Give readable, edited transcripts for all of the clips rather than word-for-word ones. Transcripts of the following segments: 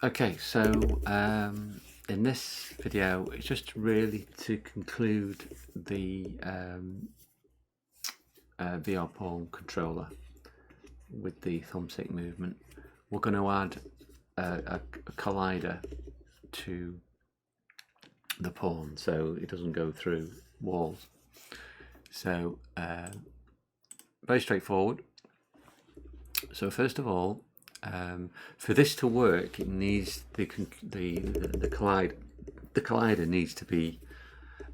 Okay, so in this video, it's just really to conclude the VR Pawn controller with the thumbstick movement. We're going to add a collider to the pawn so it doesn't go through walls. So very straightforward. So first of all, for this to work, it needs the collider needs to be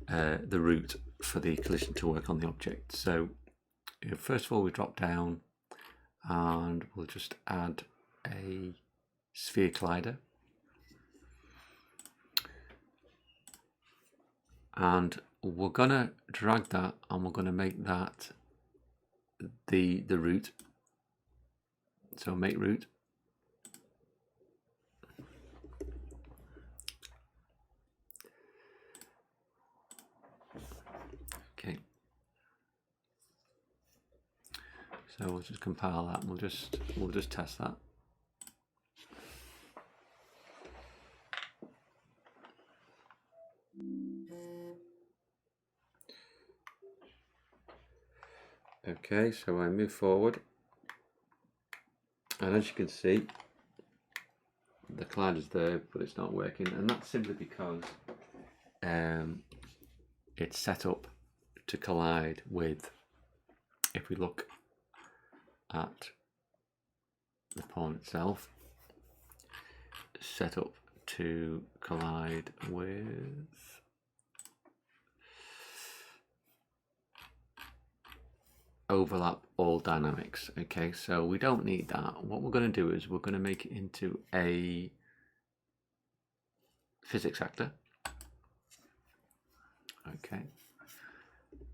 the root for the collision to work on the object. So first of all, we drop down and we'll just add a sphere collider, and we're gonna drag that and we're gonna make that the root. So make root. Okay. So we'll just compile that and we'll just test that. Okay, so I move forward, and as you can see, the collider's there, but it's not working, and that's simply because it's set up to collide with, if we look at the pawn itself, set up to collide with overlap all dynamics. Okay, so we don't need that. What we're going to do is we're going to make it into a physics actor. Okay,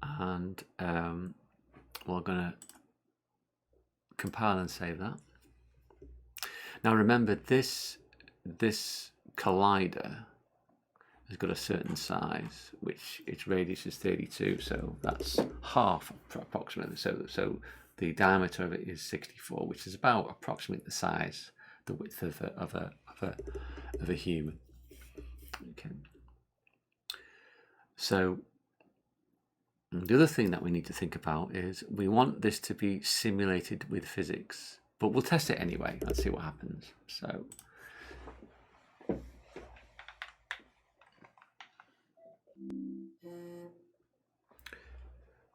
and we're going to compile and save that. Now remember, this collider has got a certain size, which its radius is 32, so that's half approximately. So the diameter of it is 64, which is about approximately the size, the width of a human. Okay. So the other thing that we need to think about is we want this to be simulated with physics, but we'll test it anyway. Let's see what happens.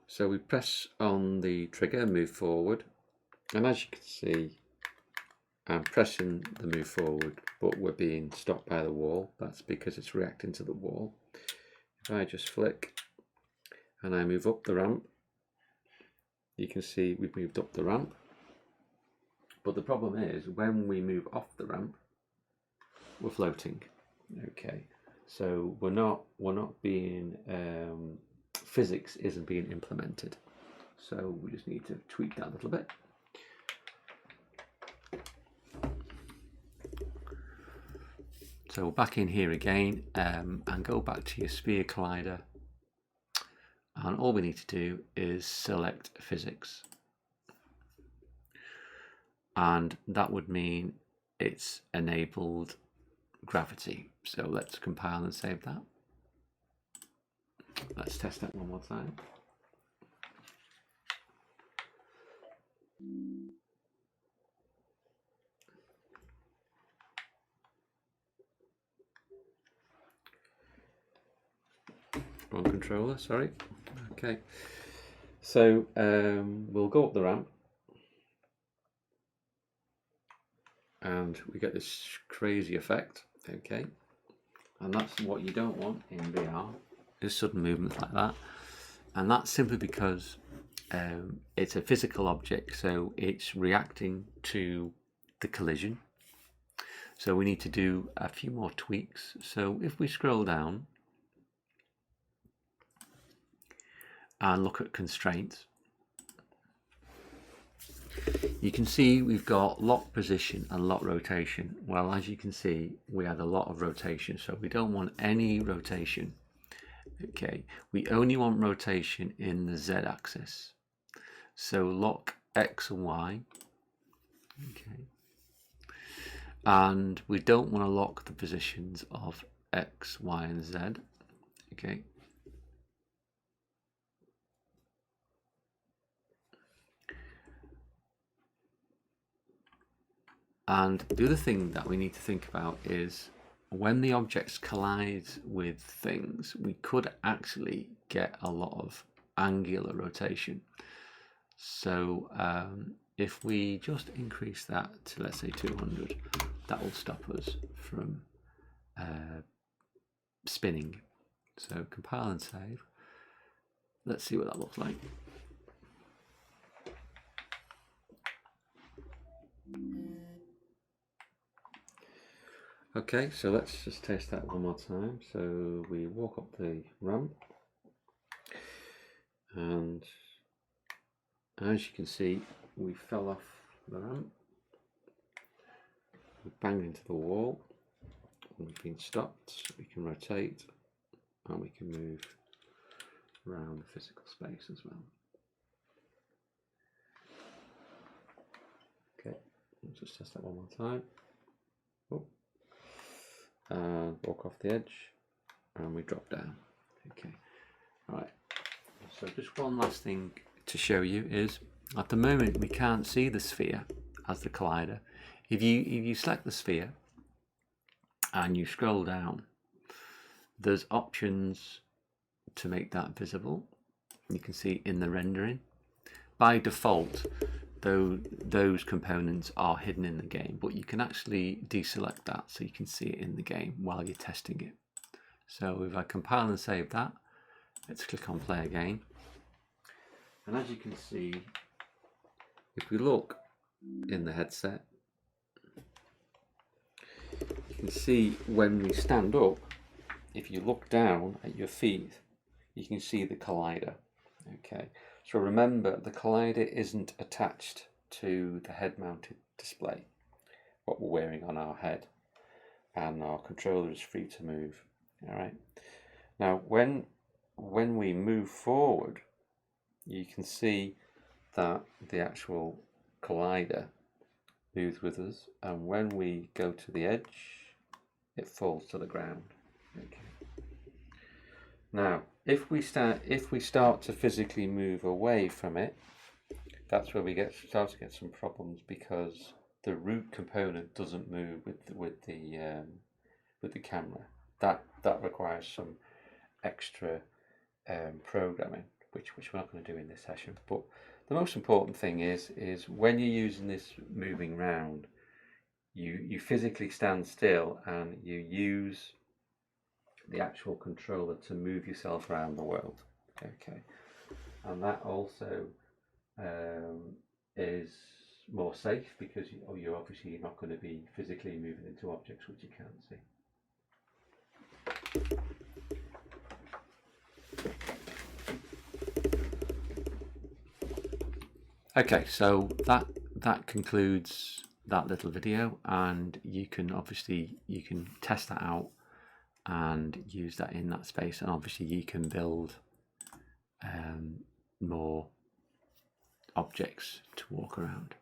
So we press on the trigger, move forward, and as you can see, I'm pressing the move forward, but we're being stopped by the wall. That's because it's reacting to the wall. If I just flick and I move up the ramp, you can see we've moved up the ramp. But the problem is when we move off the ramp, we're floating. Okay, so we're not being physics isn't being implemented. So we just need to tweak that a little bit. So back in here again, and go back to your sphere collider, and all we need to do is select physics, and that would mean it's enabled gravity. So let's compile and save that. Let's test that one more time. Wrong controller, sorry. Okay, so we'll go up the ramp and we get this crazy effect. Okay, and that's what you don't want in VR, is sudden movements like that. And that's simply because it's a physical object, so it's reacting to the collision. So we need to do a few more tweaks. So if we scroll down and look at constraints, you can see we've got lock position and lock rotation. Well, as you can see, we had a lot of rotation, so we don't want any rotation. Okay, we only want rotation in the z-axis. So lock X and Y. Okay, and we don't want to lock the positions of X, Y, and Z. Okay. And the other thing that we need to think about is when the objects collide with things, we could actually get a lot of angular rotation. So if we just increase that to, let's say, 200, that will stop us from spinning. So compile and save. Let's see what that looks like. Okay, so let's just test that one more time. So we walk up the ramp, and as you can see, we fell off the ramp, we banged into the wall, we've been stopped, so we can rotate, and we can move around the physical space as well. Okay, let's just test that one more time. Oh. And walk off the edge, and we drop down. Okay, all right. So just one last thing to show you is, at the moment we can't see the sphere as the collider. If you select the sphere and you scroll down, there's options to make that visible. You can see in the rendering. By default, though, those components are hidden in the game, but you can actually deselect that so you can see it in the game while you're testing it. So if I compile and save that, let's click on play again. And as you can see, if we look in the headset, you can see when we stand up, if you look down at your feet, you can see the collider. Okay, so remember, the collider isn't attached to the head-mounted display, what we're wearing on our head, and our controller is free to move. All right. Now, when we move forward, you can see that the actual collider moves with us, and when we go to the edge, it falls to the ground. Okay. Now, if we start to physically move away from it, that's where we start to get some problems, because the root component doesn't move with the camera. That requires some extra programming, which we're not going to do in this session. But the most important thing is when you're using this moving round, you physically stand still and you use the actual controller to move yourself around the world. Okay, and that also is more safe, because you're obviously not going to be physically moving into objects which you can't see. Okay, so that concludes that little video, and you can test that out and use that in that space, and obviously you can build more objects to walk around.